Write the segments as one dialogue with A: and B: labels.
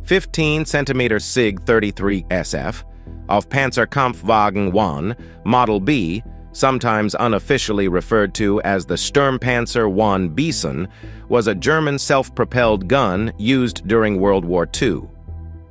A: 15-centimeter SIG 33 SF of Panzerkampfwagen I Model B, sometimes unofficially referred to as the Sturmpanzer I Bison, was a German self-propelled gun used during World War II.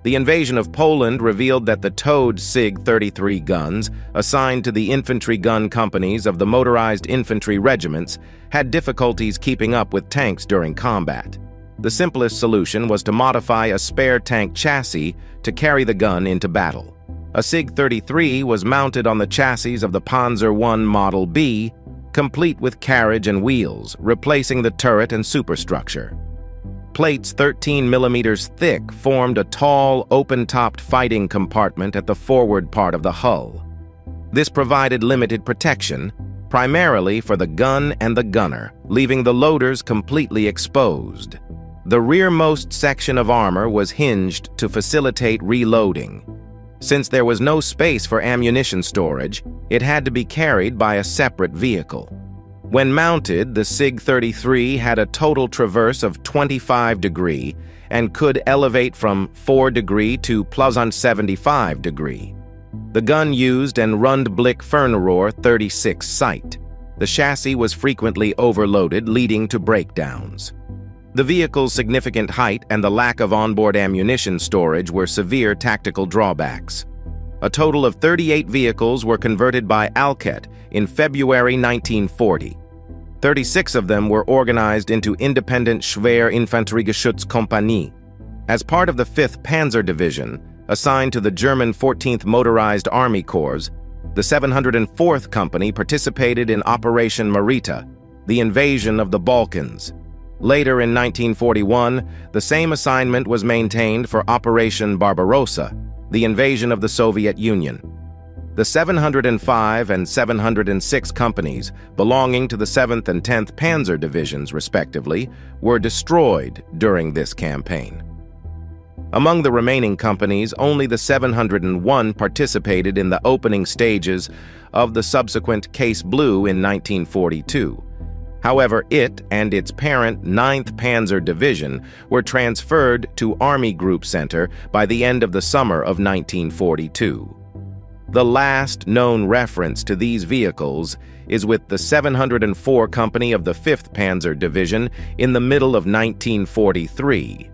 A: The invasion of Poland revealed that the towed SIG 33 guns, assigned to the infantry gun companies of the motorized infantry regiments, had difficulties keeping up with tanks during combat. The simplest solution was to modify a spare tank chassis to carry the gun into battle. A SIG 33 was mounted on the chassis of the Panzer I Model B, complete with carriage and wheels, replacing the turret and superstructure. Plates 13 millimeters thick formed a tall, open-topped fighting compartment at the forward part of the hull. This provided limited protection, primarily for the gun and the gunner, leaving the loaders completely exposed. The rearmost section of armor was hinged to facilitate reloading. Since there was no space for ammunition storage, it had to be carried by a separate vehicle. When mounted, the SIG 33 had a total traverse of 25 degrees and could elevate from 4 degrees to +75 degrees. The gun used an Rundblick Fernrohr 36 sight. The chassis was frequently overloaded, leading to breakdowns. The vehicle's significant height and the lack of onboard ammunition storage were severe tactical drawbacks. A total of 38 vehicles were converted by Alket in February 1940. 36 of them were organized into independent Schwerinfanteriegeschützkompanie. As part of the 5th Panzer Division, assigned to the German 14th Motorized Army Corps, the 704th Company participated in Operation Marita, the invasion of the Balkans. Later in 1941, the same assignment was maintained for Operation Barbarossa, the invasion of the Soviet Union. The 705 and 706 companies, belonging to the 7th and 10th Panzer Divisions, respectively, were destroyed during this campaign. Among the remaining companies, only the 701 participated in the opening stages of the subsequent Case Blue in 1942. However, it and its parent 9th Panzer Division were transferred to Army Group Center by the end of the summer of 1942. The last known reference to these vehicles is with the 704 Company of the 5th Panzer Division in the middle of 1943.